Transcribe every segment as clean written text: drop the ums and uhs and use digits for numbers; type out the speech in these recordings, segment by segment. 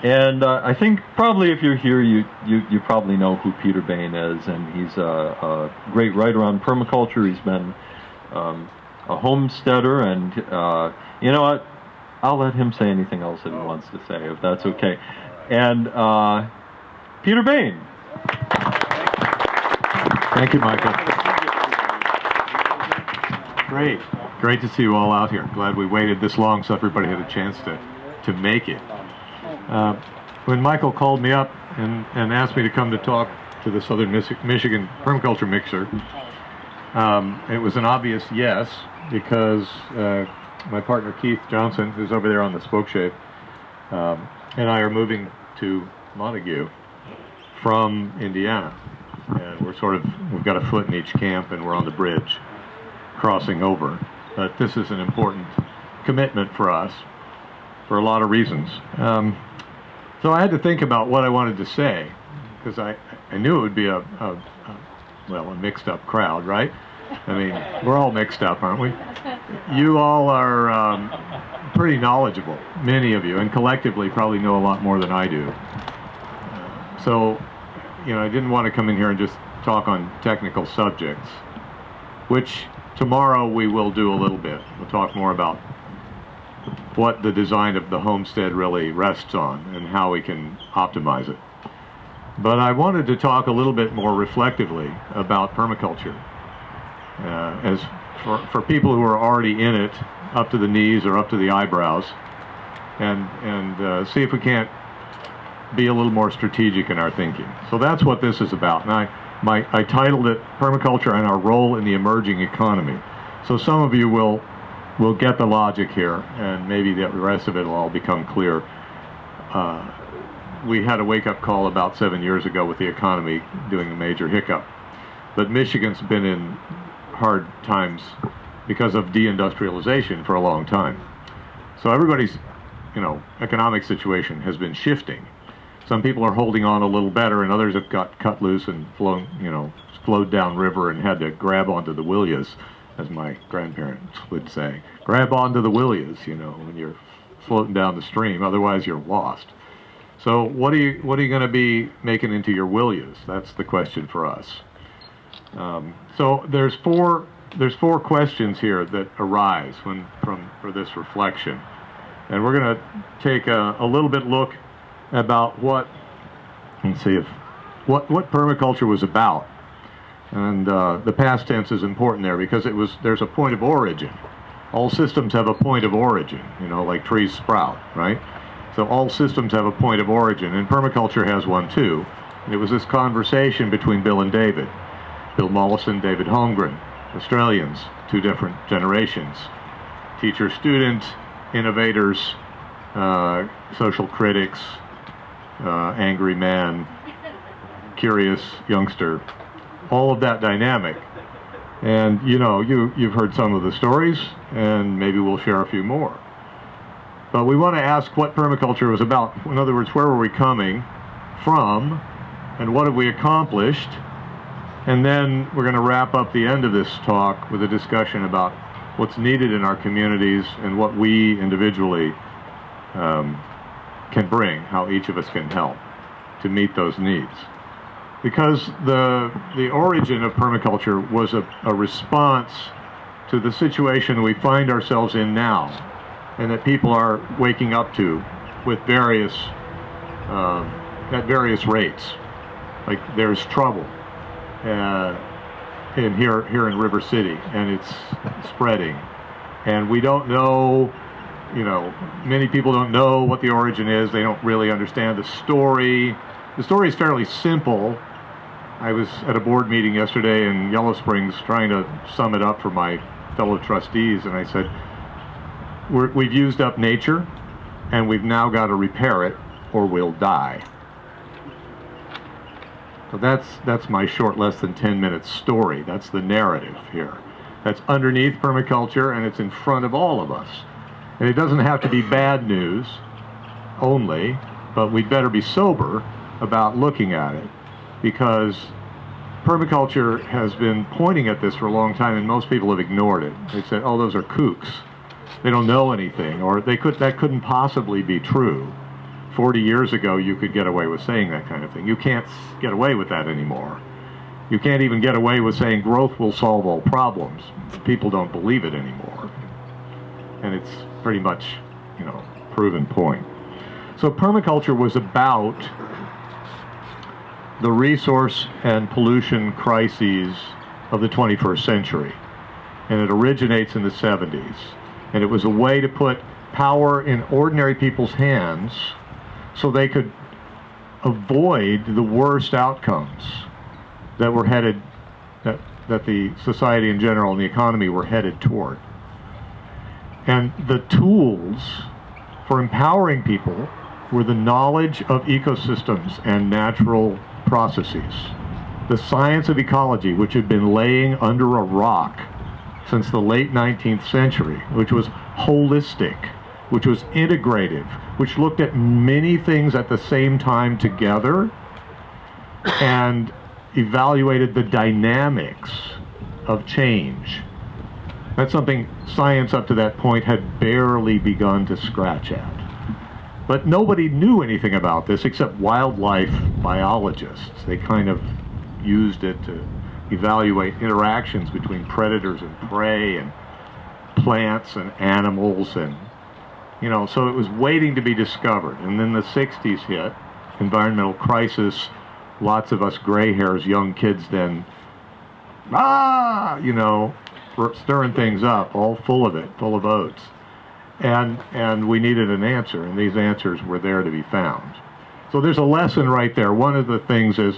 And I think probably if you're here, you probably know who Peter Bane is, and he's a great writer on permaculture. He's been a homesteader, and you know what? I'll let him say anything else that he wants to say, if that's okay. And Peter Bane. Thank you, Michael. Great to see you all out here. Glad we waited this long so everybody had a chance to make it. When Michael called me up and asked me to come to talk to the Southern Michigan Permaculture Mixer, it was an obvious yes, because my partner Keith Johnson, who's over there on the spokeshave, and I are moving to Montague from Indiana. And we've got a foot in each camp, and we're on the bridge crossing over. But this is an important commitment for us for a lot of reasons. So I had to think about what I wanted to say, because I knew it would be a mixed up crowd, right? I mean, we're all mixed up, aren't we? You all are pretty knowledgeable, many of you, and collectively probably know a lot more than I do. So, you know, I didn't want to come in here and just talk on technical subjects, which tomorrow we will do a little bit. We'll talk more about what the design of the homestead really rests on and how we can optimize it. But I wanted to talk a little bit more reflectively about permaculture, as for people who are already in it, up to the knees or up to the eyebrows, and see if we can't be a little more strategic in our thinking. So that's what this is about. And I titled it Permaculture and Our Role in the Emerging Economy. So some of you will get the logic here, and maybe the rest of it will all become clear. We had a wake-up call about 7 years ago with the economy doing a major hiccup. But Michigan's been in hard times because of deindustrialization for a long time. So everybody's, economic situation has been shifting. Some people are holding on a little better, and others have got cut loose and flowed down river and had to grab onto the willias, as my grandparents would say. Grab onto the willias, when you're floating down the stream. Otherwise, you're lost. So what are you going to be making into your willias? That's the question for us. So there's four questions here that arise for this reflection, and we're going to take a little bit look about what permaculture was about. And the past tense is important there because there's a point of origin. All systems have a point of origin, like trees sprout, right? So all systems have a point of origin, and permaculture has one too. And it was this conversation between Bill and David. Bill Mollison, David Holmgren, Australians, two different generations. Teacher, student, innovators, social critics, angry man, curious youngster, all of that dynamic. And you've heard some of the stories, and maybe we'll share a few more. But we want to ask what permaculture was about. In other words, where were we coming from, and what have we accomplished? And then we're going to wrap up the end of this talk with a discussion about what's needed in our communities and what we individually can bring, how each of us can help to meet those needs. Because the origin of permaculture was a response to the situation we find ourselves in now, and that people are waking up to with at various rates. Like there's trouble here in River City, and it's spreading, and we don't know. Many people don't know what the origin is. They don't really understand the story. The story is fairly simple. I was at a board meeting yesterday in Yellow Springs trying to sum it up for my fellow trustees, and I said, we've used up nature, and we've now got to repair it, or we'll die. So that's my short, less than 10-minute story. That's the narrative here. That's underneath permaculture, and it's in front of all of us. And it doesn't have to be bad news only, but we'd better be sober about looking at it, because permaculture has been pointing at this for a long time, and most people have ignored it. They said, oh, those are kooks. They don't know anything, or that couldn't possibly be true 40 years ago you could get away with saying that kind of thing. You can't get away with that anymore. You can't even get away with saying growth will solve all problems. People don't believe it anymore. And it's pretty much, proven point. So permaculture was about the resource and pollution crises of the 21st century. And it originates in the 70s. And it was a way to put power in ordinary people's hands so they could avoid the worst outcomes that were headed, that the society in general and the economy were headed toward. And the tools for empowering people were the knowledge of ecosystems and natural processes. The science of ecology, which had been laying under a rock since the late 19th century, which was holistic, which was integrative, which looked at many things at the same time together and evaluated the dynamics of change. That's something science up to that point had barely begun to scratch at. But nobody knew anything about this except wildlife biologists. They kind of used it to evaluate interactions between predators and prey and plants and animals, and so it was waiting to be discovered. And then the 60s hit, environmental crisis, lots of us gray hairs, young kids then, stirring things up, all full of it, full of oats. And we needed an answer, and these answers were there to be found. So there's a lesson right there. One of the things is,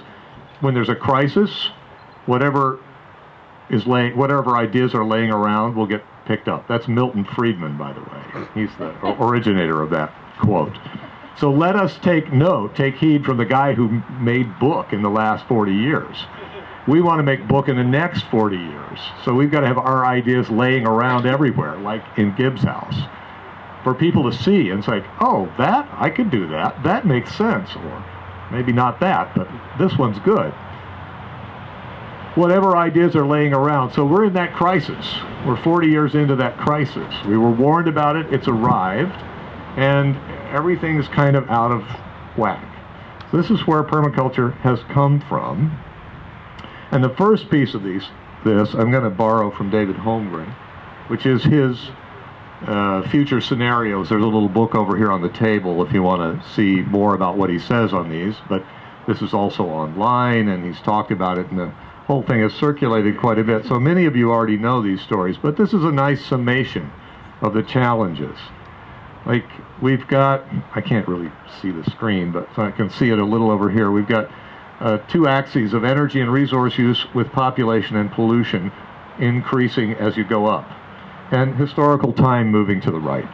when there's a crisis, whatever ideas are laying around will get picked up. That's Milton Friedman, by the way. He's the originator of that quote. So let us take heed from the guy who made book in the last 40 years. We want to make book in the next 40 years. So we've got to have our ideas laying around everywhere, like in Gibbs' house, for people to see and say, oh, I could do that. That makes sense. Or maybe not that, but this one's good. Whatever ideas are laying around. So we're in that crisis. We're 40 years into that crisis. We were warned about it. It's arrived. And everything's kind of out of whack. So this is where permaculture has come from. And the first piece of this I'm going to borrow from David Holmgren, which is his future scenarios. There's a little book over here on the table if you want to see more about what he says on these. But this is also online, and he's talked about it, and the whole thing has circulated quite a bit. So many of you already know these stories, but this is a nice summation of the challenges. Like, we've got, I can't really see the screen, but I can see it a little over here. We've got two axes of energy and resource use with population and pollution increasing as you go up, and historical time moving to the right.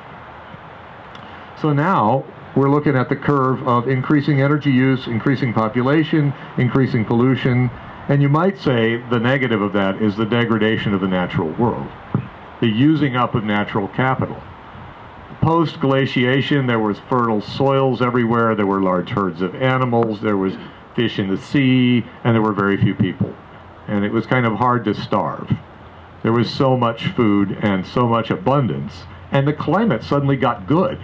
So now we're looking at the curve of increasing energy use, increasing population, increasing pollution, and you might say the negative of that is the degradation of the natural world, the using up of natural capital. Post-glaciation, there was fertile soils everywhere, there were large herds of animals, there was fish in the sea, and there were very few people. And it was kind of hard to starve. There was so much food and so much abundance, and the climate suddenly got good.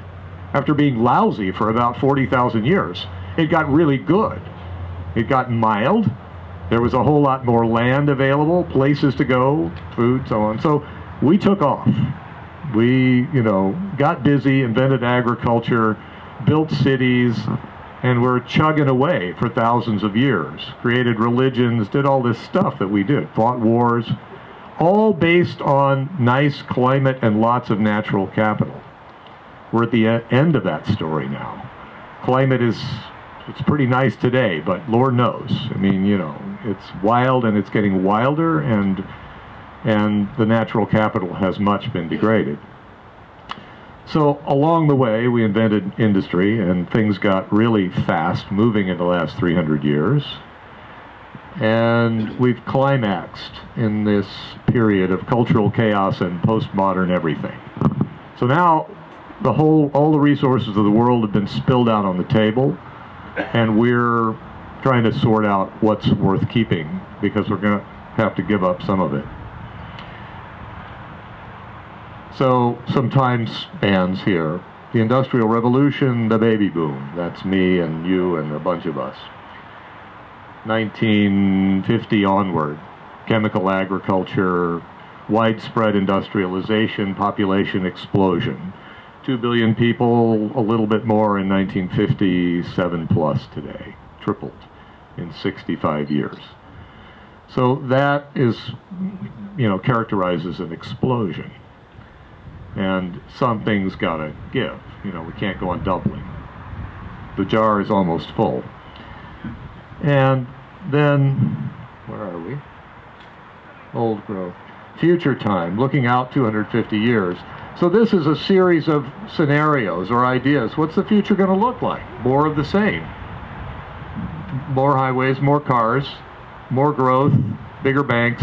After being lousy for about 40,000 years, it got really good. It got mild. There was a whole lot more land available, places to go, food, so on. So we took off. We, got busy, invented agriculture, built cities, and we're chugging away for thousands of years. Created religions, did all this stuff that we did, fought wars, all based on nice climate and lots of natural capital. We're at the end of that story now. Climate it's pretty nice today, but Lord knows. I mean, it's wild, and it's getting wilder, and the natural capital has much been degraded. So along the way, we invented industry, and things got really fast moving in the last 300 years. And we've climaxed in this period of cultural chaos and postmodern everything. So now all the resources of the world have been spilled out on the table, and we're trying to sort out what's worth keeping, because we're going to have to give up some of it. So some time spans here. The Industrial Revolution, the baby boom. That's me and you and a bunch of us. 1950 onward, chemical agriculture, widespread industrialization, population explosion. 2 billion people, a little bit more in 1957 plus today. Tripled in 65 years. So that is, characterizes an explosion. And something's got to give. We can't go on doubling. The jar is almost full. And then, where are we? Old growth. Future time, looking out 250 years. So this is a series of scenarios or ideas. What's the future going to look like? More of the same. More highways, more cars, more growth, bigger banks,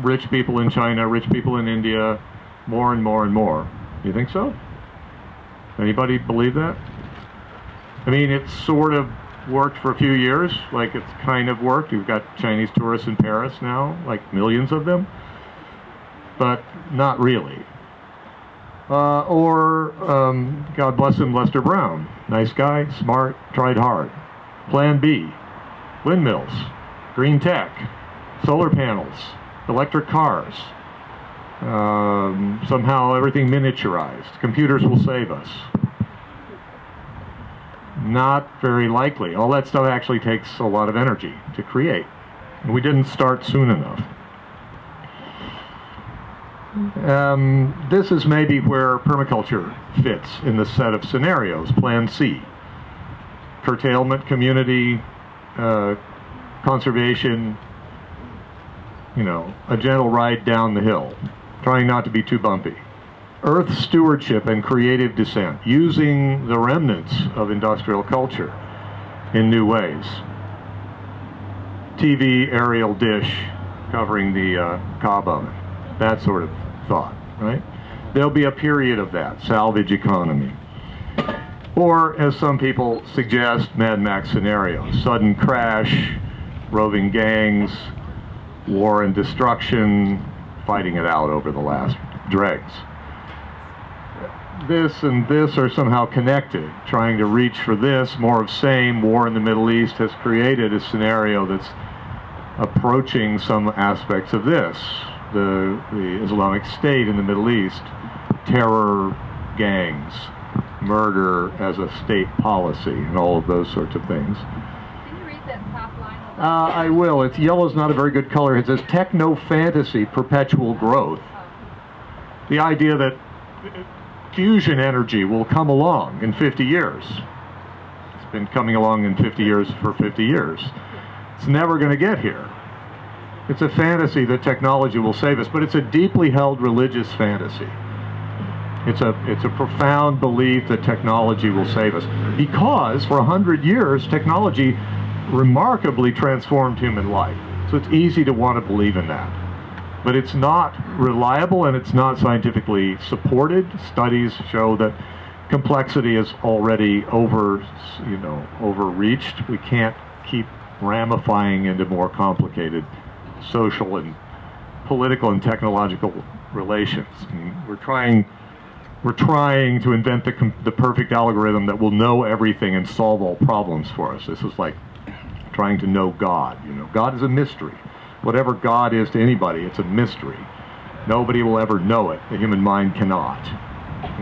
rich people in China, rich people in India, more and more and more. You think so? Anybody believe that? I mean, it's sort of worked for a few years, like it's kind of worked. You've got Chinese tourists in Paris now, like millions of them, but not really. God bless him, Lester Brown. Nice guy, smart, tried hard. Plan B, windmills, green tech, solar panels, electric cars. Somehow everything miniaturized. Computers will save us. Not very likely. All that stuff actually takes a lot of energy to create. We didn't start soon enough. This is maybe where permaculture fits in the set of scenarios. Plan C. Curtailment, community, conservation, a gentle ride down the hill, trying not to be too bumpy. Earth stewardship and creative descent, using the remnants of industrial culture in new ways. TV aerial dish covering the cob oven, that sort of thought, right? There'll be a period of that, salvage economy. Or, as some people suggest, Mad Max scenarios, sudden crash, roving gangs, war and destruction, fighting it out over the last dregs. This and this are somehow connected. Trying to reach for this, more of same, war in the Middle East has created a scenario that's approaching some aspects of this. The Islamic State in the Middle East, terror gangs, murder as a state policy, and all of those sorts of things. Can you read that top line? I will. Yellow's not a very good color. It says techno-fantasy, perpetual growth. The idea that fusion energy will come along in 50 years. It's been coming along in 50 years for 50 years. It's never going to get here. It's a fantasy that technology will save us, but it's a deeply held religious fantasy. It's a profound belief that technology will save us. Because for 100 years, technology remarkably transformed human life. So it's easy to want to believe in that. But it's not reliable and it's not scientifically supported. Studies show that complexity is already overreached. We can't keep ramifying into more complicated social and political and technological relations. I mean, we're trying to invent the perfect algorithm that will know everything and solve all problems for us. This is like trying to know God. God is a mystery. Whatever God is to anybody, it's a mystery. Nobody will ever know it. The human mind cannot.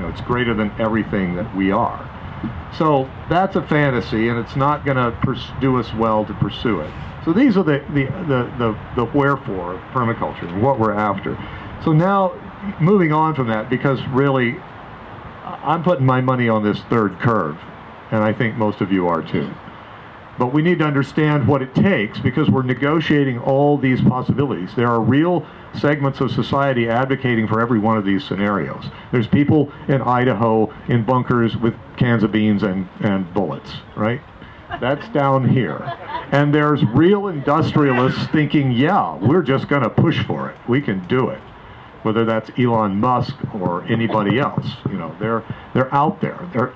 It's greater than everything that we are. So that's a fantasy, and it's not going to do us well to pursue it. So these are the wherefore of permaculture and what we're after. So now, moving on from that, because really, I'm putting my money on this third curve, and I think most of you are too. But we need to understand what it takes, because we're negotiating all these possibilities. There are real segments of society advocating for every one of these scenarios. There's people in Idaho in bunkers with cans of beans and bullets, right? That's down here. And there's real industrialists thinking, yeah, we're just going to push for it. We can do it. Whether that's Elon Musk or anybody else, they're out there.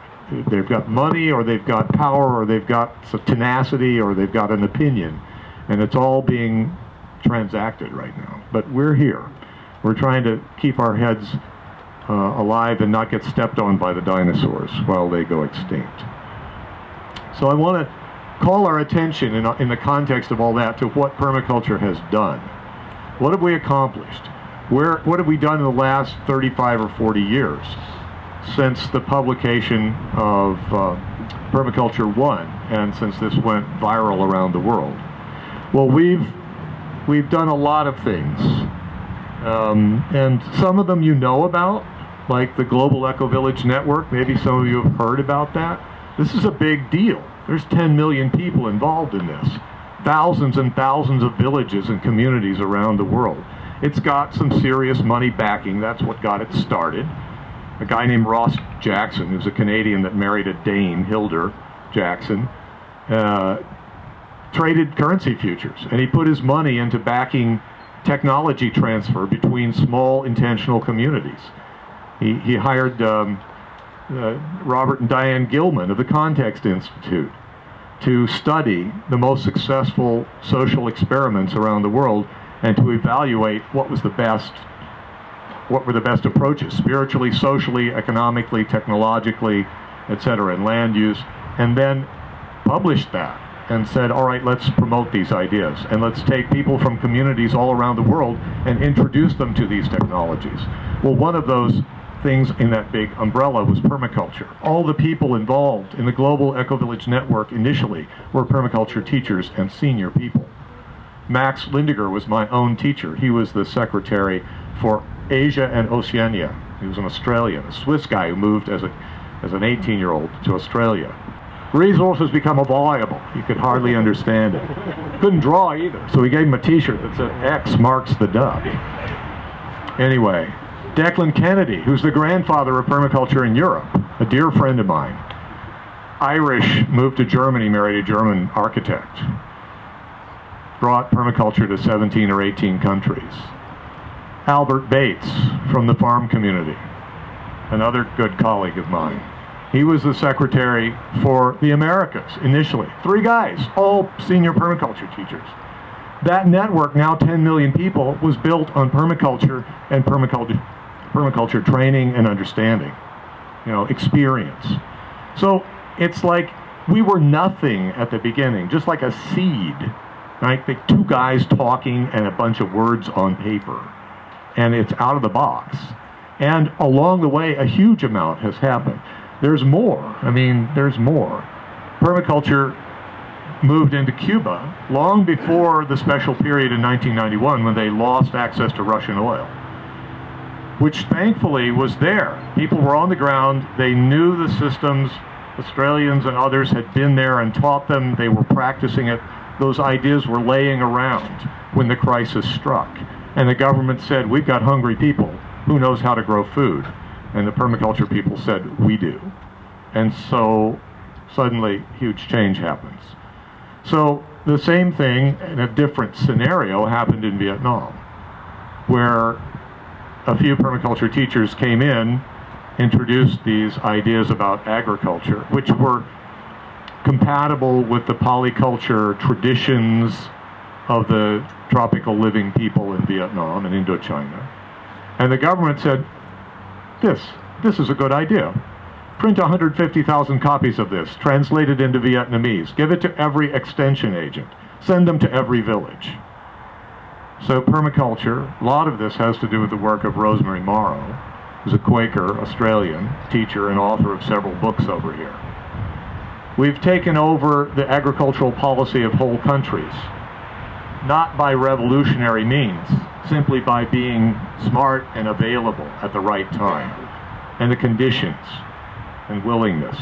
They've got money, or they've got power, or they've got some tenacity, or they've got an opinion, and it's all being transacted right now. But we're here. We're trying to keep our heads alive and not get stepped on by the dinosaurs while they go extinct. So I want to call our attention in the context of all that to what permaculture has done. What have we accomplished? What have we done in the last 35 or 40 years since the publication of Permaculture 1 and since this went viral around the world? Well, we've done a lot of things, and some of them you know about, like the Global Eco Village Network. Maybe some of you have heard about that. This is a big deal. There's 10 million people involved in this. Thousands and thousands of villages and communities around the world. It's got some serious money backing. That's what got it started. A guy named Ross Jackson, who's a Canadian that married a Dane, Hilda Jackson, traded currency futures, and he put his money into backing technology transfer between small intentional communities. He hired Robert and Diane Gilman of the Context Institute to study the most successful social experiments around the world and to evaluate what were the best approaches, spiritually, socially, economically, technologically, etc., and land use, and then published that and said, all right, let's promote these ideas, and let's take people from communities all around the world and introduce them to these technologies. Well, one of those things in that big umbrella was permaculture. All the people involved in the Global Eco Village Network initially were permaculture teachers and senior people. Max Lindiger was my own teacher. He was the secretary for Asia and Oceania. He was an Australian, a Swiss guy who moved as an 18-year-old to Australia. Resources become unviable. He could hardly understand it. Couldn't draw either, so we gave him a t-shirt that said X marks the dot. Anyway, Declan Kennedy, who's the grandfather of permaculture in Europe, a dear friend of mine. Irish, moved to Germany, married a German architect. Brought permaculture to 17 or 18 countries. Albert Bates from the farm community, another good colleague of mine. He was the secretary for the Americas initially. 3 guys, all senior permaculture teachers. That network, now 10 million people, was built on permaculture and permaculture training and understanding, experience. So it's like we were nothing at the beginning, just like a seed, right? The 2 guys talking and a bunch of words on paper, and it's out of the box. And along the way, a huge amount has happened. There's more. There's more. Permaculture moved into Cuba long before the special period in 1991 when they lost access to Russian oil, which thankfully was there. People were on the ground. They knew the systems. Australians and others had been there and taught them. They were practicing it. Those ideas were laying around when the crisis struck. And the government said, we've got hungry people. Who knows how to grow food? And the permaculture people said, we do. And so suddenly huge change happens. So the same thing in a different scenario happened in Vietnam, where a few permaculture teachers came in, introduced these ideas about agriculture, which were compatible with the polyculture traditions of the tropical living people in Vietnam and Indochina. And the government said, this is a good idea. Print 150,000 copies of this, translated into Vietnamese. Give it to every extension agent. Send them to every village. So permaculture, a lot of this has to do with the work of Rosemary Morrow, who's a Quaker Australian teacher and author of several books over here. We've taken over the agricultural policy of whole countries, not by revolutionary means, simply by being smart and available at the right time, and the conditions and willingness.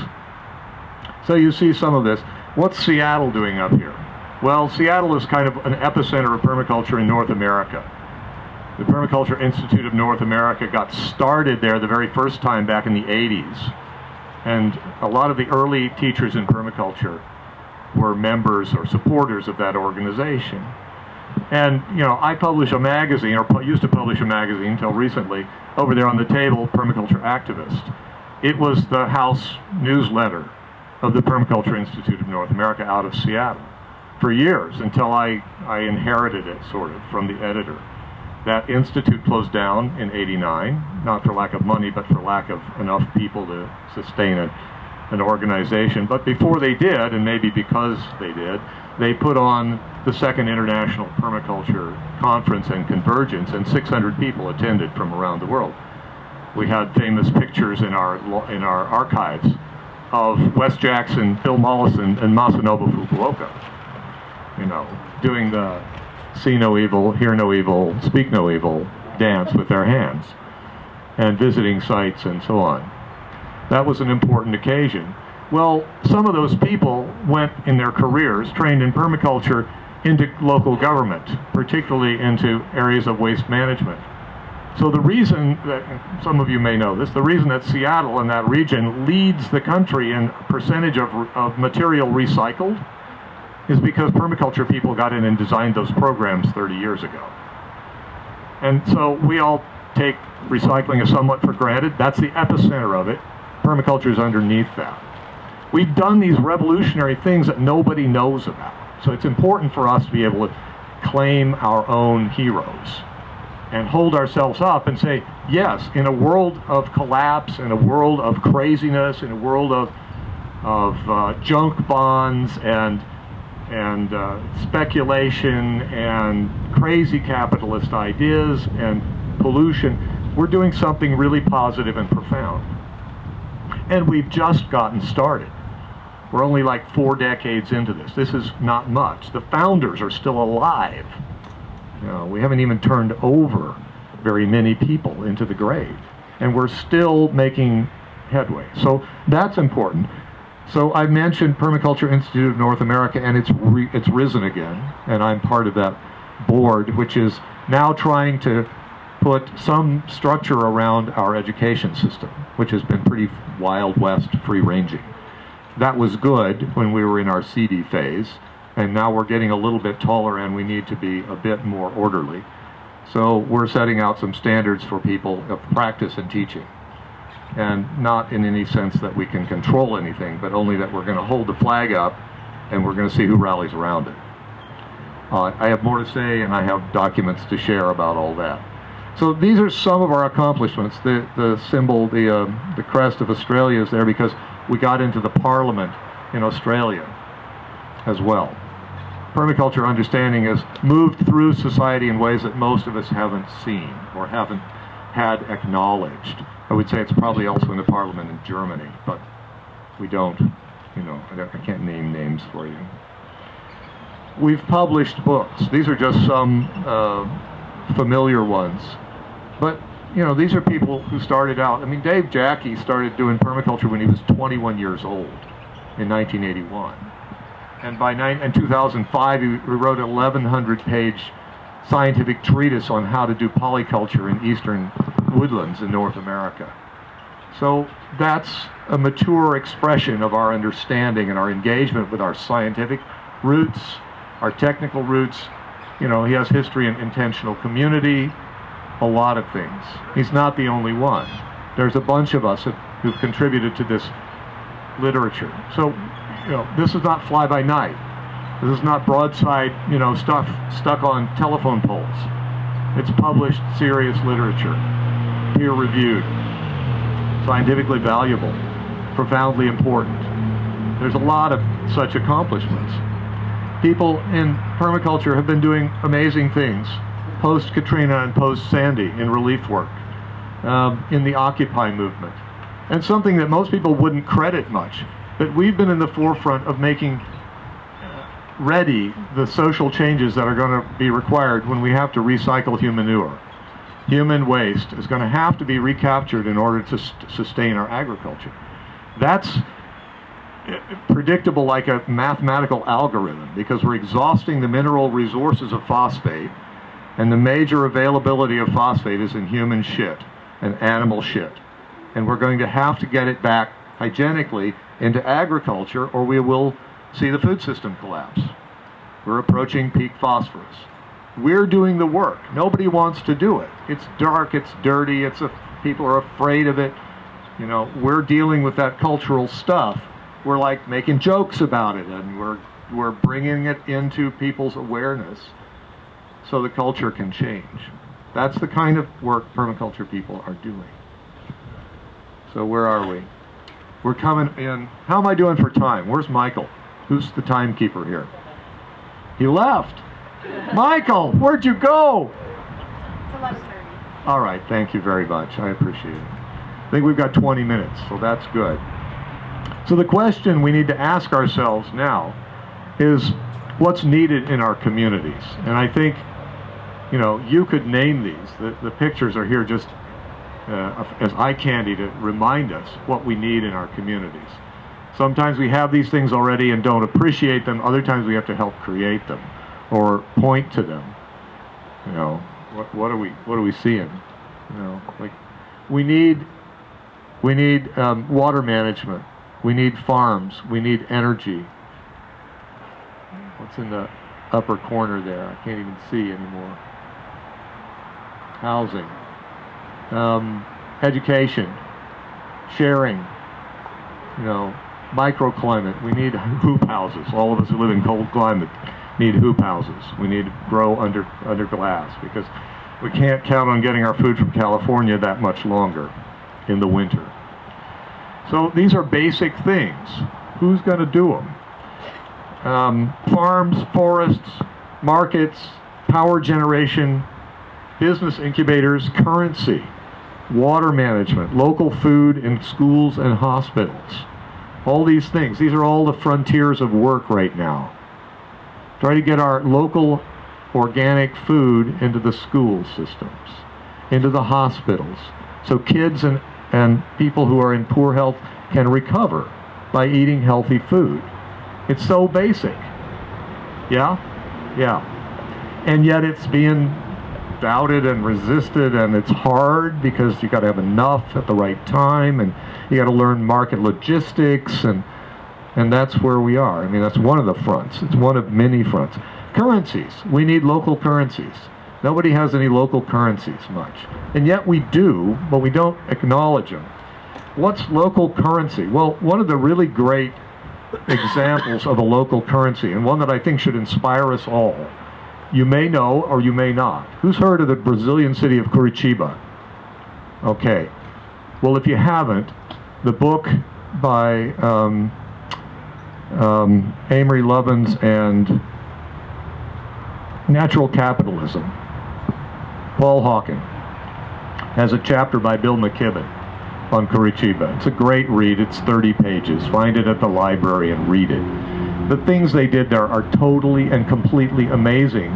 So you see some of this. What's Seattle doing up here? Well, Seattle is kind of an epicenter of permaculture in North America. The Permaculture Institute of North America got started there the very first time back in the 80s. And a lot of the early teachers in permaculture were members or supporters of that organization. And, I publish a magazine, or used to publish a magazine until recently, over there on the table, Permaculture Activist. It was the house newsletter of the Permaculture Institute of North America out of Seattle for years, until I inherited it, sort of, from the editor. That institute closed down in '89, not for lack of money, but for lack of enough people to sustain an organization. But before they did, and maybe because they did, they put on the second International Permaculture Conference and Convergence, and 600 people attended from around the world. We had famous pictures in our archives of Wes Jackson, Bill Mollison, and Masanobu Fukuoka, doing the see no evil, hear no evil, speak no evil dance with their hands, and visiting sites and so on. That was an important occasion. Well, some of those people went in their careers, trained in permaculture, into local government, particularly into areas of waste management. So the reason that, some of you may know this, the reason that Seattle and that region leads the country in percentage of material recycled is because permaculture people got in and designed those programs 30 years ago. And so we all take recycling as somewhat for granted. That's the epicenter of it. Permaculture is underneath that. We've done these revolutionary things that nobody knows about. So it's important for us to be able to claim our own heroes and hold ourselves up and say, yes, in a world of collapse, in a world of craziness, in a world of junk bonds and speculation and crazy capitalist ideas and pollution, we're doing something really positive and profound. And we've just gotten started. We're only like 4 decades into this. This is not much. The founders are still alive. We haven't even turned over very many people into the grave. And we're still making headway. So that's important. So I mentioned Permaculture Institute of North America, and it's risen again, and I'm part of that board, which is now trying to put some structure around our education system, which has been pretty Wild West, free-ranging. That was good when we were in our seedy phase, and now we're getting a little bit taller and we need to be a bit more orderly. So we're setting out some standards for people of practice and teaching. And not in any sense that we can control anything, but only that we're going to hold the flag up and we're going to see who rallies around it. I have more to say, and I have documents to share about all that. So these are some of our accomplishments. The symbol, the crest of Australia is there because we got into the parliament in Australia as well. Permaculture understanding has moved through society in ways that most of us haven't seen or haven't had acknowledged. I would say it's probably also in the parliament in Germany, but we don't, I can't name names for you. We've published books. These are just some familiar ones. But, these are people who started out. I mean, Dave Jackie started doing permaculture when he was 21 years old in 1981. And in 2005, he wrote an 1,100-page scientific treatise on how to do polyculture in eastern woodlands in North America. So that's a mature expression of our understanding and our engagement with our scientific roots, our technical roots. He has history in intentional community, a lot of things. He's not the only one. There's a bunch of us who've contributed to this literature. So, this is not fly-by-night. This is not broadside, stuff stuck on telephone poles. It's published, serious literature, peer-reviewed, scientifically valuable, profoundly important. There's a lot of such accomplishments. People in permaculture have been doing amazing things, post-Katrina and post-Sandy, in relief work, in the Occupy movement. And something that most people wouldn't credit much, but we've been in the forefront of making ready the social changes that are going to be required when we have to recycle human manure. Human waste is going to have to be recaptured in order to sustain our agriculture. That's predictable like a mathematical algorithm, because we're exhausting the mineral resources of phosphate, and the major availability of phosphate is in human shit and animal shit. And we're going to have to get it back hygienically into agriculture, or we will see the food system collapse. We're approaching peak phosphorus. We're doing the work. Nobody wants to do it. It's dark, it's dirty, people are afraid of it. We're dealing with that cultural stuff. We're like making jokes about it, and we're bringing it into people's awareness so the culture can change. That's the kind of work permaculture people are doing. So where are we? We're coming in. How am I doing for time? Where's Michael? Who's the timekeeper here? He left. Michael, where'd you go? It's 11:30. All right, thank you very much. I appreciate it. I think we've got 20 minutes, so that's good. So the question we need to ask ourselves now is what's needed in our communities? And I think, you know, you could name these. The pictures are here just as eye candy to remind us what we need in our communities. Sometimes we have these things already and don't appreciate them. Other times we have to help create them or point to them. You know, what are we seeing? You know, like we need water management. We need farms. We need energy. What's in the upper corner there? I can't even see anymore. Housing. Education, sharing, you know, microclimate. We need hoop houses. All of us who live in cold climate need hoop houses. We need to grow under glass because we can't count on getting our food from California that much longer in the winter. So these are basic things. Who's going to do them? Farms, forests, markets, power generation, business incubators, currency, water management, local food in schools and hospitals. All these things. These are all the frontiers of work right now. Try to get our local organic food into the school systems, into the hospitals, so kids and people who are in poor health can recover by eating healthy food. It's so basic. Yeah? Yeah. And yet it's being doubted and resisted, and it's hard because you got to have enough at the right time, and you got to learn market logistics, and that's where we are. I mean, that's one of the fronts. It's one of many fronts. Currencies. We need local currencies. Nobody has any local currencies much, and yet we do, but we don't acknowledge them. What's local currency? Well, one of the really great examples of a local currency, and one that I think should inspire us all, you may know or you may not. Who's heard of the Brazilian city of Curitiba? Okay. Well, if you haven't, the book by Amory Lovins and Natural Capitalism, Paul Hawken, has a chapter by Bill McKibben on Curitiba. It's a great read. It's 30 pages. Find it at the library and read it. The things they did there are totally and completely amazing.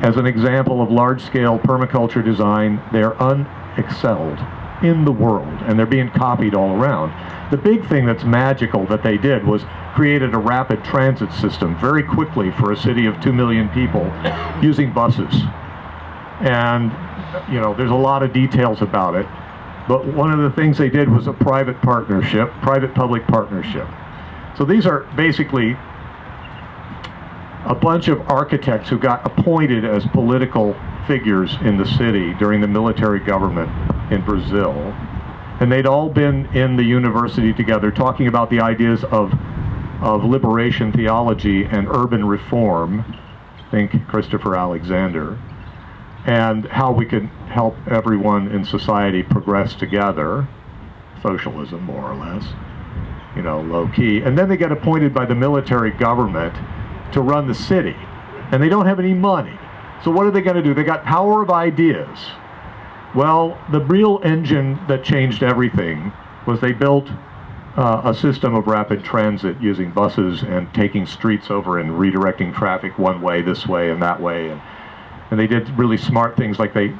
As an example of large-scale permaculture design, they're unexcelled in the world, and they're being copied all around. The big thing that's magical that they did was created a rapid transit system very quickly for a city of 2 million people using buses. And, you know, there's a lot of details about it, but one of the things they did was a private partnership, private-public partnership. So these are basically a bunch of architects who got appointed as political figures in the city during the military government in Brazil. And they'd all been in the university together talking about the ideas of liberation theology and urban reform, think Christopher Alexander, and how we could help everyone in society progress together, socialism more or less, you know, low key. And then they get appointed by the military government to run the city, and they don't have any money. So what are they going to do? They got power of ideas. Well, the real engine that changed everything was they built a system of rapid transit using buses and taking streets over and redirecting traffic one way, this way, and that way. And they did really smart things, like they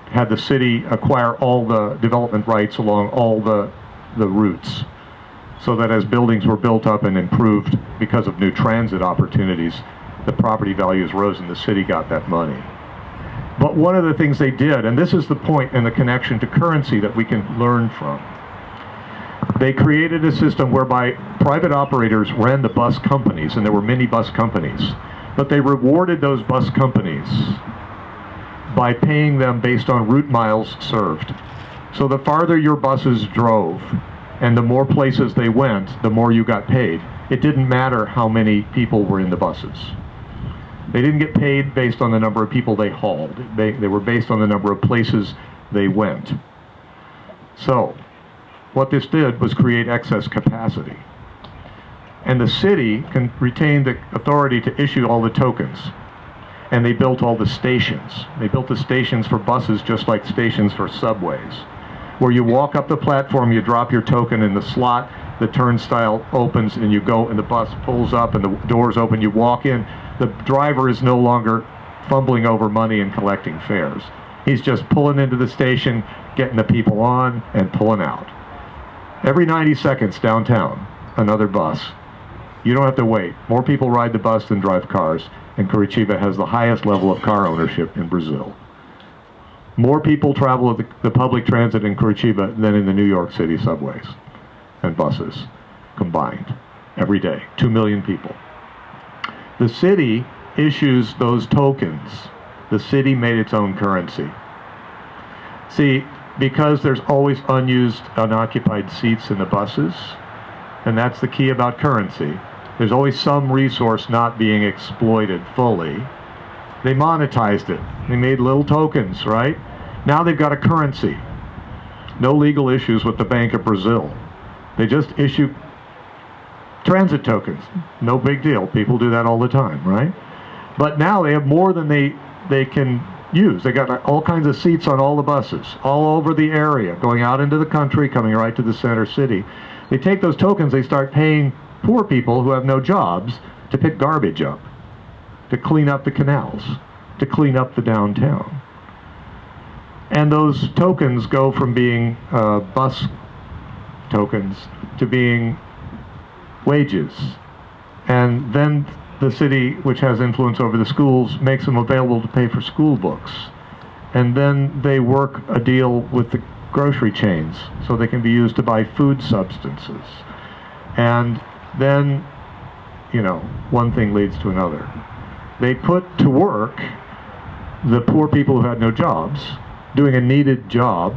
had the city acquire all the development rights along all the routes, so that as buildings were built up and improved because of new transit opportunities, the property values rose and the city got that money. But one of the things they did, and this is the point and the connection to currency that we can learn from, they created a system whereby private operators ran the bus companies, and there were many bus companies, but they rewarded those bus companies by paying them based on route miles served. So the farther your buses drove, and the more places they went, the more you got paid. It didn't matter how many people were in the buses. They didn't get paid based on the number of people they hauled. They were based on the number of places they went. So, what this did was create excess capacity. And the city can retain the authority to issue all the tokens. And they built all the stations. They built the stations for buses just like stations for subways, where you walk up the platform, you drop your token in the slot, the turnstile opens, and you go, and the bus pulls up, and the doors open, you walk in. The driver is no longer fumbling over money and collecting fares. He's just pulling into the station, getting the people on, and pulling out. Every 90 seconds downtown, another bus. You don't have to wait. More people ride the bus than drive cars, and Curitiba has the highest level of car ownership in Brazil. More people travel with the public transit in Curitiba than in the New York City subways and buses combined every day. 2 million people. The city issues those tokens. The city made its own currency. See, because there's always unused, unoccupied seats in the buses, and that's the key about currency. There's always some resource not being exploited fully. They monetized it. They made little tokens, right? Now they've got a currency. No legal issues with the Bank of Brazil. They just issue transit tokens. No big deal. People do that all the time, right? But now they have more than they can use. They got all kinds of seats on all the buses, all over the area, going out into the country, coming right to the center city. They take those tokens, they start paying poor people who have no jobs to pick garbage up, to clean up the canals, to clean up the downtown. And those tokens go from being bus tokens to being wages. And then the city, which has influence over the schools, makes them available to pay for school books. And then they work a deal with the grocery chains so they can be used to buy food substances. And then, you know, one thing leads to another. They put to work the poor people who had no jobs, doing a needed job,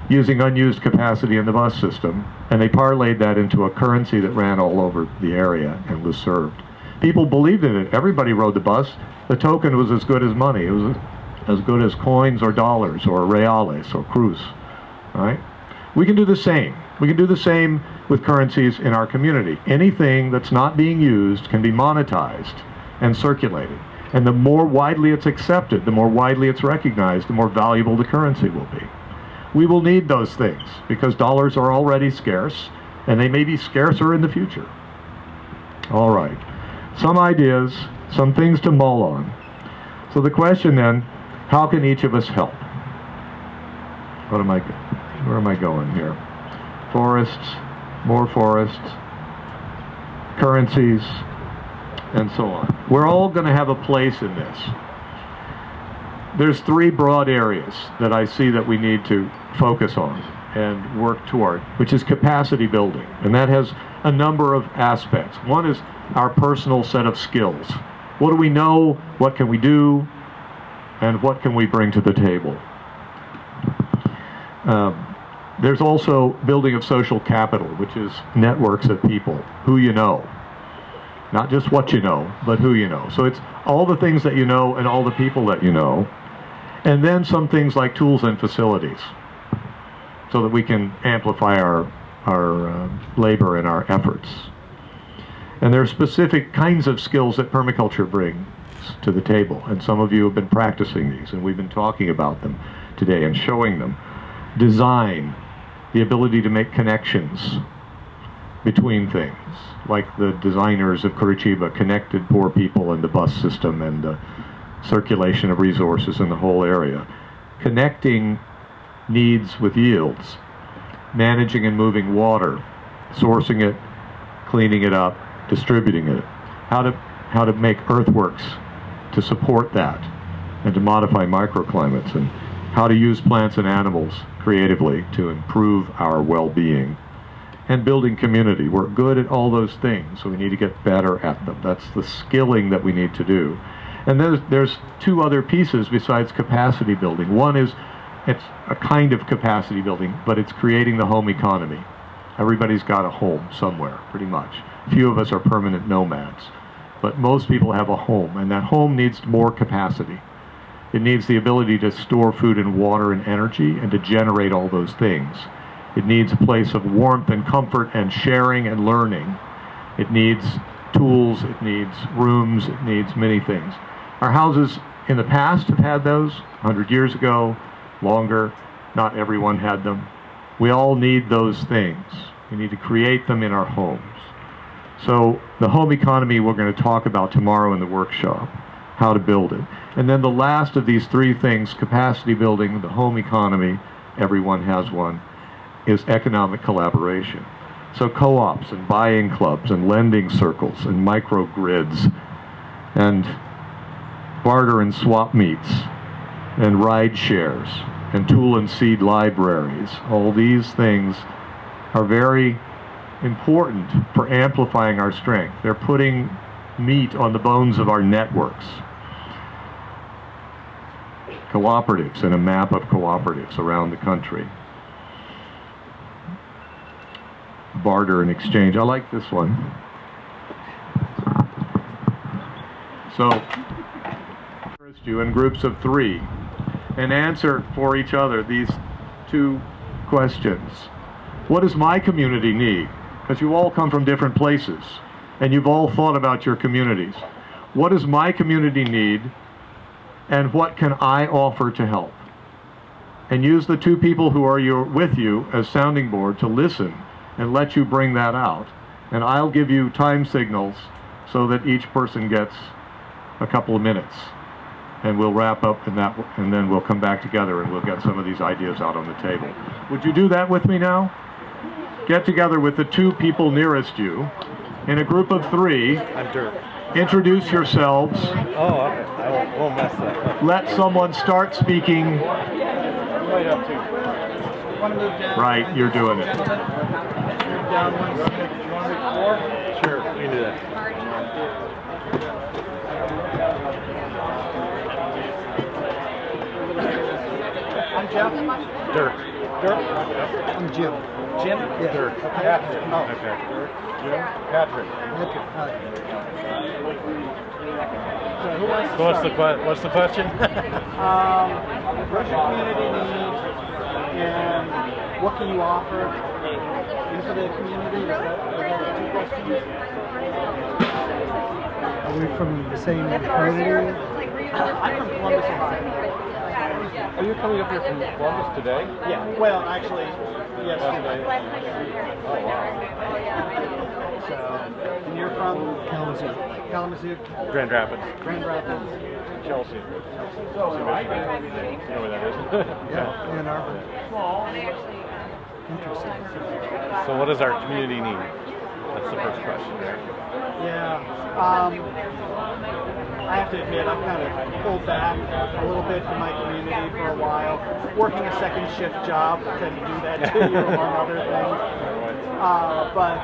using unused capacity in the bus system, and they parlayed that into a currency that ran all over the area and was served. People believed in it. Everybody rode the bus. The token was as good as money. It was as good as coins or dollars or reales or cruz, right? We can do the same. We can do the same with currencies in our community. Anything that's not being used can be monetized and circulated. And the more widely it's accepted, the more widely it's recognized, the more valuable the currency will be. We will need those things because dollars are already scarce, and they may be scarcer in the future. All right. Some ideas, some things to mull on. So the question then, how can each of us help? Where am I going here? Forests, more forests, currencies, and so on. We're all going to have a place in this. There's three broad areas that I see that we need to focus on and work toward, which is capacity building. And that has a number of aspects. One is our personal set of skills. What do we know? What can we do? And what can we bring to the table? There's also building of social capital, which is networks of people, who you know. Not just what you know, but who you know. So it's all the things that you know and all the people that you know. And then some things like tools and facilities, so that we can amplify our labor and our efforts. And there are specific kinds of skills that permaculture brings to the table. And some of you have been practicing these, and we've been talking about them today and showing them. Design, the ability to make connections between things, like the designers of Curitiba connected poor people in the bus system and the circulation of resources in the whole area. Connecting needs with yields, managing and moving water, sourcing it, cleaning it up, distributing it, how to make earthworks to support that and to modify microclimates, and how to use plants and animals creatively to improve our well-being, and building community. We're good at all those things, so we need to get better at them. That's the skilling that we need to do. And there's two other pieces besides capacity building. One is, it's a kind of capacity building, but it's creating the home economy. Everybody's got a home somewhere, pretty much. Few of us are permanent nomads. but most people have a home, and that home needs more capacity. It needs the ability to store food and water and energy and to generate all those things. It needs a place of warmth and comfort and sharing and learning. It needs tools, it needs rooms, it needs many things. Our houses in the past have had those, 100 years ago, longer. Not everyone had them. We all need those things. We need to create them in our homes. So the home economy we're going to talk about tomorrow in the workshop, how to build it. And then the last of these three things, capacity building, the home economy, everyone has one, is economic collaboration. So co-ops and buying clubs and lending circles and microgrids and barter and swap meets and ride shares and tool and seed libraries. All these things are very important for amplifying our strength. They're putting meat on the bones of our networks. Cooperatives and a map of cooperatives around the country. Barter and exchange. I like this one. So, you in groups of 3 and answer for each other these 2 questions. What does my community need? Because you all come from different places and you've all thought about your communities. What does my community need and what can I offer to help? And use the 2 people who are with you as sounding board to listen and let you bring that out. And I'll give you time signals so that each person gets a couple of minutes. And we'll wrap up in that, and then we'll come back together and we'll get some of these ideas out on the table. Would you do that with me now? Get together with the 2 people nearest you in a group of 3. I'm Dirk. Introduce yourselves. Oh, okay. I won't mess that up. Let someone start speaking. Right up to. Right, you're doing it. Down one. You want to move 4? Sure, we can do that. I'm Jeff. Dirk. Dirk? I'm Jim. Jim? Yeah. Dirk. Patrick. Oh. Okay. Jim? Patrick. Okay. All right. So who wants to what's the question? What's your community need, and what can you offer into the community? Is that the 2 questions? Are we from the same community? I'm from Columbus, Ohio. Are you coming up here from Columbus today? Yeah. Well, actually, yesterday. Oh, wow. So, and you're from Kalamazoo. Kalamazoo. Grand Rapids. Grand Rapids. Chelsea. Chelsea, Michigan. You know where that is? Yeah. Ann Arbor. Interesting. So what does our community need? That's the first question there. Yeah. I have to admit, I've kind of pulled back a little bit from my community for a while. Working a second shift job tend to do that too, among other things. But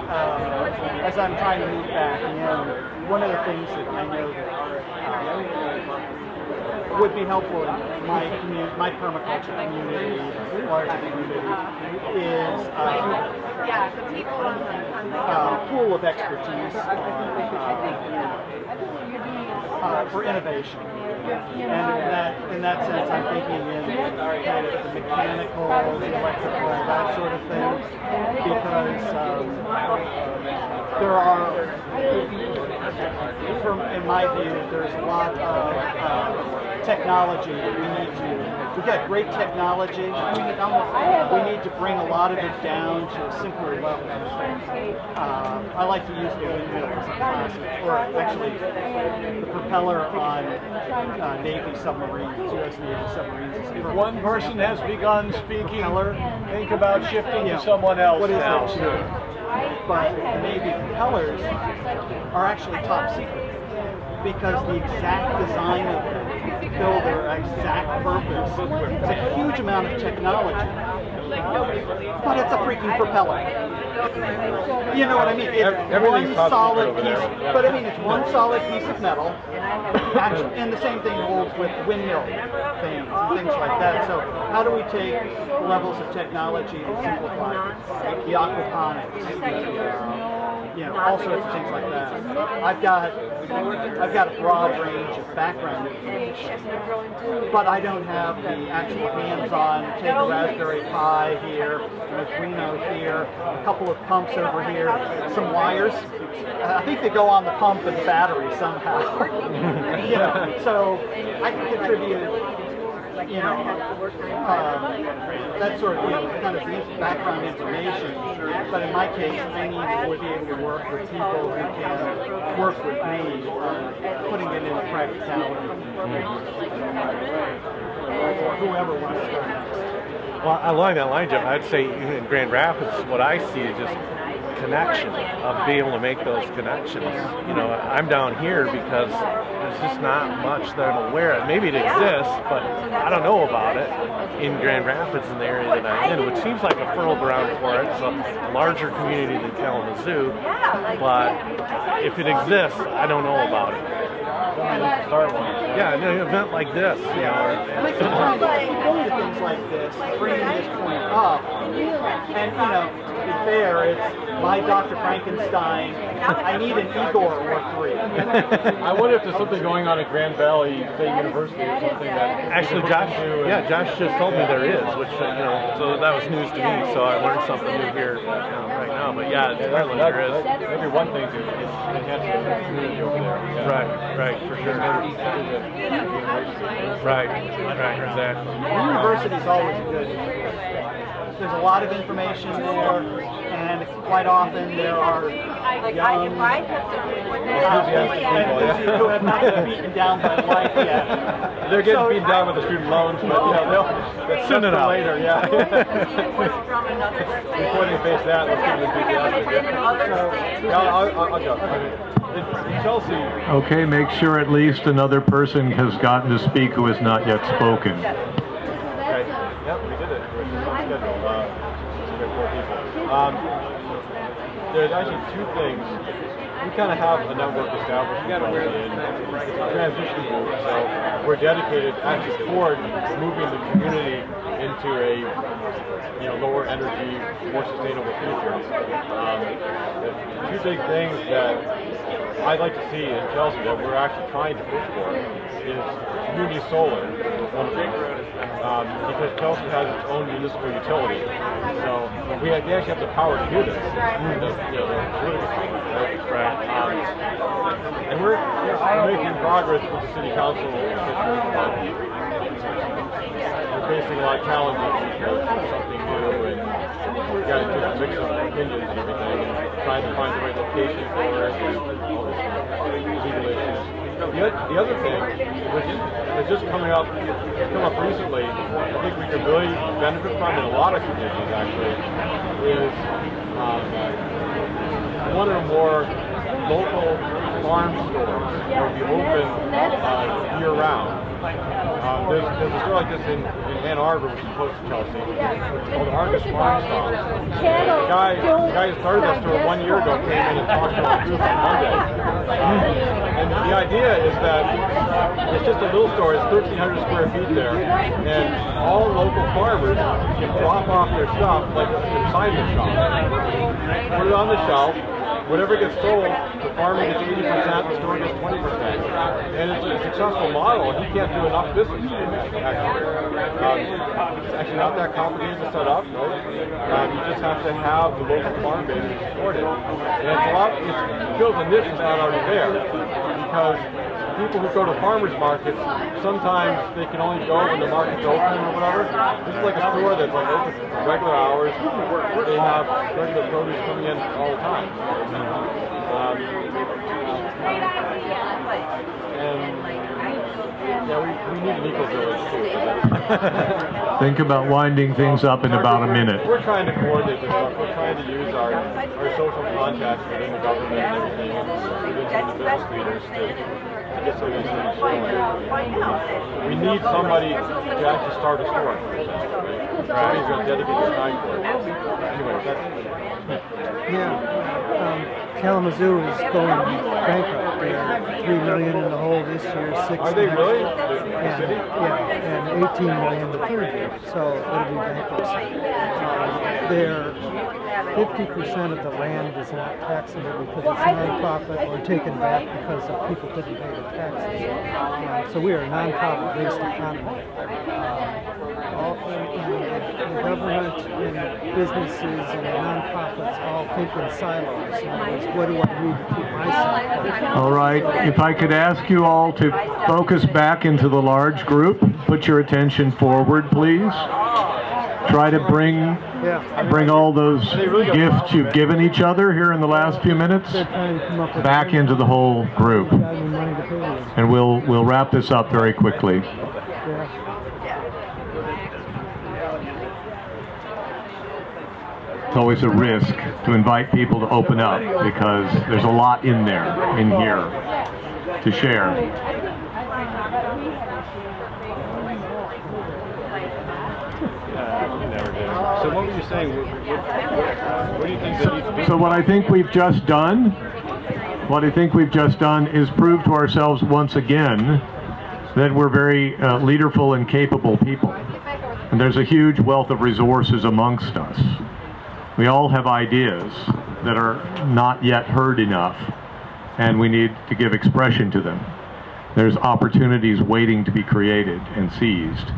as I'm trying to move back in, one of the things that I know that would be helpful in my permaculture community, larger community, is pool of expertise for innovation. And in that sense, I'm thinking in kind of the mechanical, the electrical, that sort of thing, because there are, in my view, there's a lot of technology that we need to. We've got great technology. We need to bring a lot of it down to a simpler level. I like to use the windmill as a classic, or actually the propeller on Navy submarines, U.S. Navy submarines. If one person has begun speaking, think about shifting to someone else what is now. that? But the Navy propellers are actually top secret because the exact design of them fulfill their exact purpose. It's a huge amount of technology, but it's a freaking propeller. You know what I mean? It's one solid piece, but I mean it's one solid piece of metal. Actually, and the same thing holds with windmill things like that. So how do we take levels of technology and simplify it? The aquaponics, all sorts of things like that. I've got a broad range of background information, but I don't have the actual hands-on. Take a Raspberry Pi here, an Arduino here, a couple of pumps over here, some wires. I think they go on the pump and the battery somehow. So I can contribute. That sort of, kind of background information. But in my case, I need to be able to work with people who can work with me, putting it into practicality. Or whoever wants to start next. Well, along that line, Jeff, I'd say in Grand Rapids, what I see is just connection, of being able to make those connections. I'm down here because there's just not much that I'm aware of. Maybe it exists, but I don't know about it in Grand Rapids, in the area that I'm in, which seems like a fertile ground for it. It's a larger community than Kalamazoo, but if it exists, I don't know about it. Yeah, an event like this, I think sometimes going to things like this, bringing this point up, and to be fair, it's my Dr. Frankenstein. I need an Igor or three. I wonder if there's something going on at Grand Valley State University or something that. Actually, Josh just told me there is, which so that was news to me. So I learned something new here right now. But apparently there is. Maybe one thing is enhancing the community over there. Yeah. Right, for sure. Right, exactly. The university's always good. There's a lot of information there, and quite often there are young enthusiasts who have not been beaten down by life yet. They're getting beaten down with the student loans, but they'll soon enough. Later, yeah. Before they face that, let's get them enthusiastic. I'll go. In Chelsea. Okay, make sure at least another person has gotten to speak who has not yet spoken. Okay. Yep, we did it. We're scheduled. There's actually two things. We kind of have a network established in transition group, so we're dedicated actually toward moving the community into a lower energy, more sustainable future. The two big things that I'd like to see in Chelsea that we're actually trying to push for is community solar, because Chelsea has its own municipal utility. So they actually have the power to do this. The political power, right? And we're making progress with the city council officials, but we're facing a lot of challenges because it's something new, and we've got to just mix up opinions and everything, and trying to find the right location for it, and all this legal issues. The other thing, which is just come up recently, I think we could really benefit from in a lot of communities actually, is one or more local farm stores that will be open year-round. There's a store like this in Ann Arbor, which is close to Chelsea, called Argus Farm Stop. The guy who started that store 1 year ago came in and talked to our group on Monday. And the idea is that it's just a little store, it's 1,300 square feet there, and all local farmers can drop off their stuff like inside the shop, put it on the shelf. Whatever gets sold, the farmer gets 80%, the store gets 20%. And it's a successful model, and he can't do enough business, actually. It's actually not that complicated to set up, no. You just have to have the local farm base to support it. And it fills a niche that's not already there. Because people who go to farmers markets, sometimes they can only go when the market's open or whatever. This is like a store that's like open for regular hours. They have regular produce coming in all the time. We need an eco-village too. Think about winding things up in about a minute. We're trying to coordinate this stuff. We're trying to use our social contacts within the government and everything, and convince the business leaders to get some of these things going. We need somebody to actually start a store. Somebody's going to dedicate their time for it. Anyway, that's Kalamazoo is going bankrupt. $3 million in the hole this year, 6 Are they next really? year, and 18 million the third year. So it'll be bankruptcy. They're 50% of the land is not taxable because it's nonprofit or taken back because of people couldn't pay the taxes. So we are a nonprofit-based economy. All the government and businesses and nonprofits all think in silos. In other words, what do I need to keep myself? All right, if I could ask you all to focus back into the large group, put your attention forward, please. Try to bring all those gifts you've given each other here in the last few minutes back into the whole group. And we'll wrap this up very quickly. It's always a risk to invite people to open up because there's a lot in here to share. So what were you saying? What do you think that needs to be? So what I think we've just done, is prove to ourselves once again that we're very leaderful and capable people. And there's a huge wealth of resources amongst us. We all have ideas that are not yet heard enough, and we need to give expression to them. There's opportunities waiting to be created and seized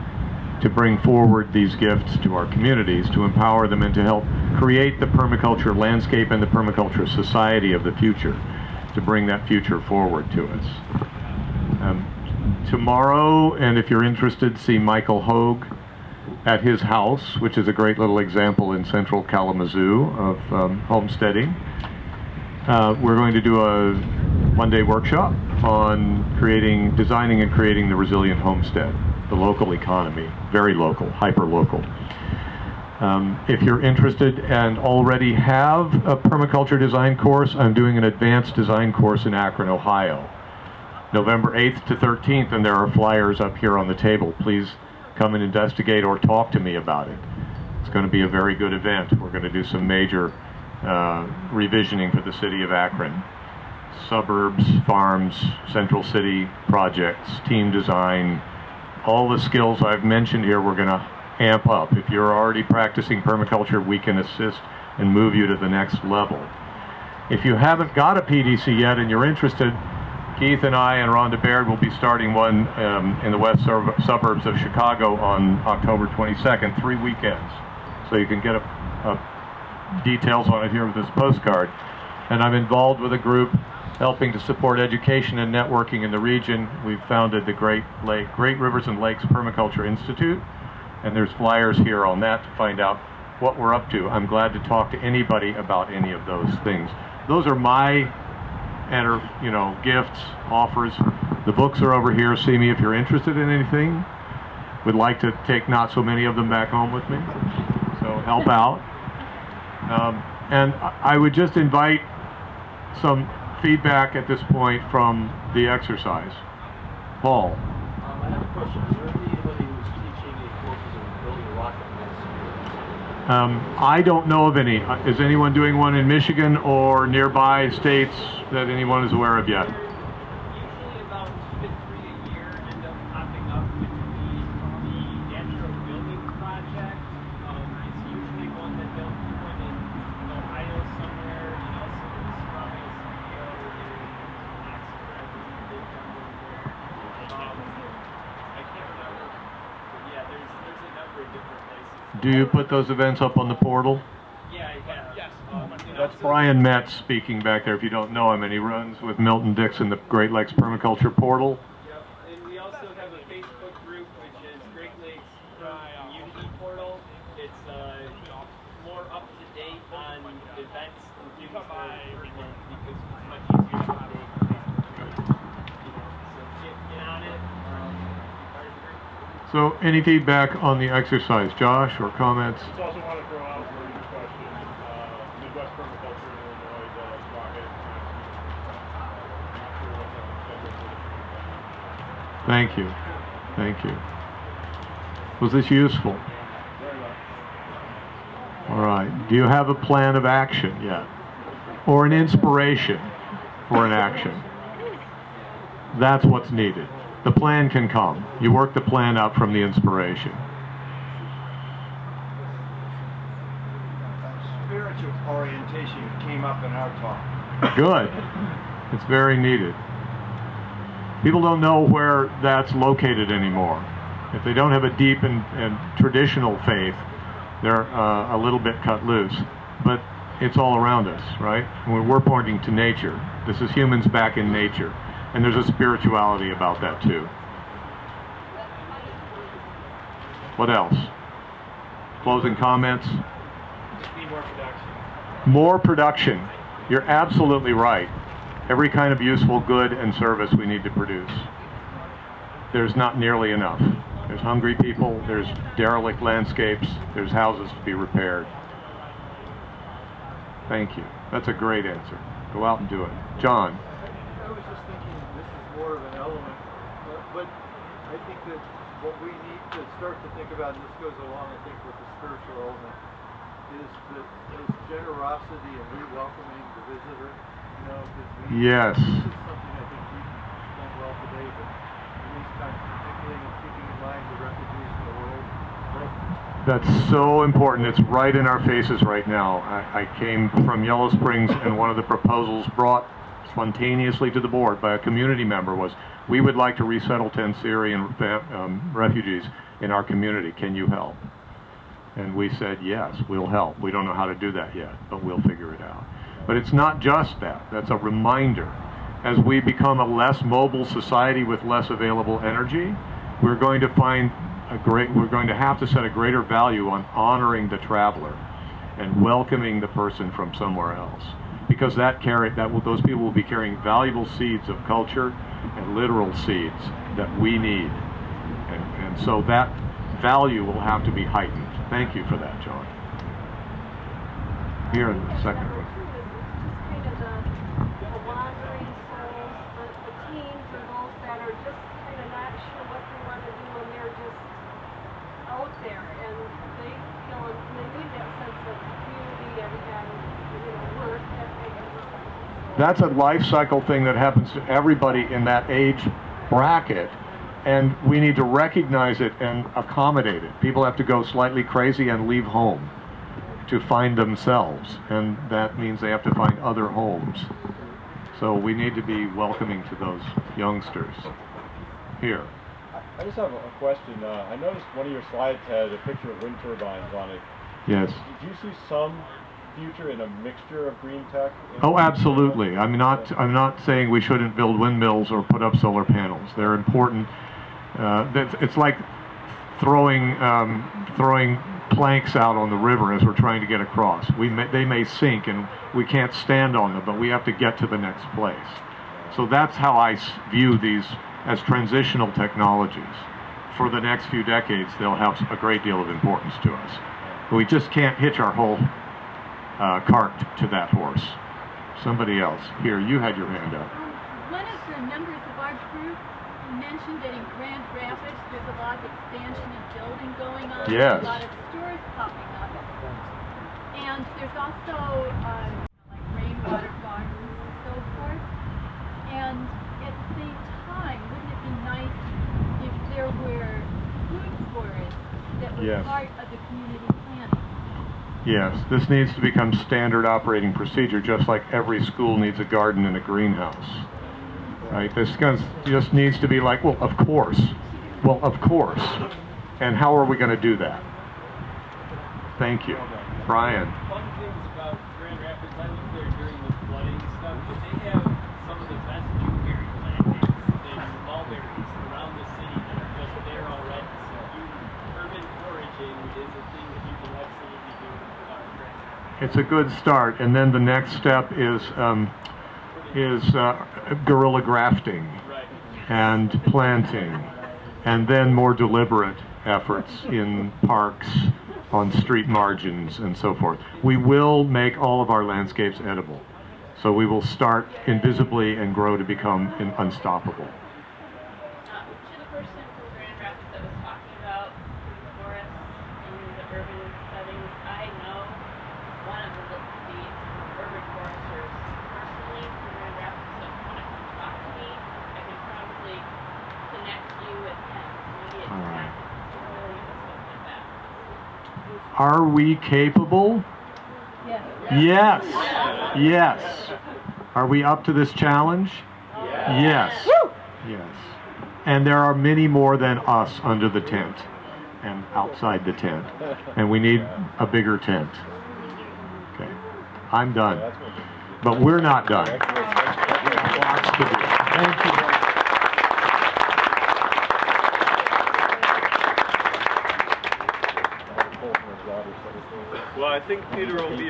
to bring forward these gifts to our communities, to empower them and to help create the permaculture landscape and the permaculture society of the future, to bring that future forward to us. Tomorrow, and if you're interested, see Michael Hogue at his house, which is a great little example in central Kalamazoo of homesteading. We're going to do a one-day workshop on designing and creating the resilient homestead, the local economy, very local, hyper-local. If you're interested and already have a permaculture design course, I'm doing an advanced design course in Akron, Ohio, November 8th to 13th, and there are flyers up here on the table. Please come and investigate or talk to me about it. It's going to be a very good event. We're going to do some major revisioning for the city of Akron. Suburbs, farms, central city projects, team design, all the skills I've mentioned here we're going to amp up. If you're already practicing permaculture, we can assist and move you to the next level. If you haven't got a PDC yet and you're interested, Keith and I and Rhonda Baird will be starting one in the west suburbs of Chicago on October 22nd, 3 weekends. So you can get details on it here with this postcard. And I'm involved with a group helping to support education and networking in the region. We've founded the Great Rivers and Lakes Permaculture Institute, and there's flyers here on that to find out what we're up to. I'm glad to talk to anybody about any of those things. Those are my gifts, offers. The books are over here. See me if you're interested in anything. Would like to take not so many of them back home with me, so help out. And I would just invite some feedback at this point from the exercise. Paul. I have a question. Is there anybody who's teaching any courses on building a rocket mass? I don't know of any. Is anyone doing one in Michigan or nearby states that anyone is aware of yet? Usually about 2 to 3 a year end up popping up between the natural building project. It's usually one that they'll do one in Ohio somewhere, and also in the surrounding studio in Oxford, I believe they've done one there. I can't remember, but yeah, there's a number of different places. Do you put those events up on the portal? Yeah, I have. Yes. That's Brian Metz speaking back there, if you don't know him, and he runs with Milton Dixon the Great Lakes Permaculture Portal. Yep, and we also have a Facebook group, which is Great Lakes Community Portal. It's more up to date on events and things that are happening because it's much easier to update Facebook. So get on it. Part of the group. So any feedback on the exercise, Josh, or comments? I also want to throw out for your question, Midwest Permaculture in Illinois does rocket science. Thank you. Thank you. Was this useful? All right. Do you have a plan of action yet? Or an inspiration for an action? That's what's needed. The plan can come. You work the plan out from the inspiration. Spiritual orientation came up in our talk. Good. It's very needed. People don't know where that's located anymore. If they don't have a deep and traditional faith, they're a little bit cut loose. But it's all around us, right? We're pointing to nature. This is humans back in nature. And there's a spirituality about that too. What else? Closing comments? Just need more production. More production. You're absolutely right. Every kind of useful good and service we need to produce. There's not nearly enough. There's hungry people, there's derelict landscapes, there's houses to be repaired. Thank you. That's a great answer. Go out and do it. John. I was just thinking this is more of an element, but I think that what we need to start to think about, and this goes along, I think, with the spiritual element, is that is generosity and re-welcoming the visitor. You know, Yes. This is something I think we've done well today, but in these times, particularly in keeping in mind the refugees in the world. That's so important. It's right in our faces right now. I came from Yellow Springs, and one of the proposals brought spontaneously to the board by a community member was, we would like to resettle 10 Syrian refugees in our community. Can you help? And we said, yes, we'll help. We don't know how to do that yet, but we'll figure it out. But it's not just that. That's a reminder. As we become a less mobile society with less available energy, we're going to have to set a greater value on honoring the traveler and welcoming the person from somewhere else. Because those people will be carrying valuable seeds of culture and literal seeds that we need. And so that value will have to be heightened. Thank you for that, John. Here in the second one. Kind of the wandering souls, the teens and those that are just kind of not sure what they want to do, and they're just out there, and they feel they need that sense of community and work ethic. That's a life cycle thing that happens to everybody in that age bracket, and we need to recognize it and accommodate it. People have to go slightly crazy and leave home to find themselves, and that means they have to find other homes. So we need to be welcoming to those youngsters. Here. I just have a question. I noticed one of your slides had a picture of wind turbines on it. Yes. Did you see some future in a mixture of green tech? Oh, absolutely. I'm not saying we shouldn't build windmills or put up solar panels. They're important. It's like throwing planks out on the river as we're trying to get across. They may sink and we can't stand on them, but we have to get to the next place. So that's how I view these as transitional technologies. For the next few decades, they'll have a great deal of importance to us. We just can't hitch our whole cart to that horse. Somebody else. Here, you had your hand up. One of the members of our group mentioned that in Grand Rapids there's a lot of expansion and building going on. Yes. A lot of stores popping up. And there's also like rainwater gardens and so forth. And at the same time, wouldn't it be nice if there were food forests that were Yes. part of the community planning? Yes, this needs to become standard operating procedure, just like every school needs a garden and a greenhouse. Right? This just needs to be like, well, of course. Well, of course. And how are we going to do that? Thank you. Brian. Fun things about Grand Rapids, I lived there during the flooding stuff, but they have some of the best blueberry plantings and mulberries around the city that are just there already. So urban foraging is a thing that you can absolutely do without Grand Rapids. It's a good start, and then the next step is guerrilla grafting and planting, and then more deliberate efforts in parks, on street margins, and so forth. We will make all of our landscapes edible. So we will start invisibly and grow to become unstoppable. To the person from Grand Rapids that was talking about the forests in the urban settings, I know one of the urban foresters personally from Grand Rapids, so if you want to come talk to me, I can Are we capable? Yes. Yes. Are we up to this challenge? Yes. Yes. And there are many more than us under the tent and outside the tent. And we need a bigger tent. Okay. I'm done. But we're not done. Lots to do. Thank you. Well, I think Peter will be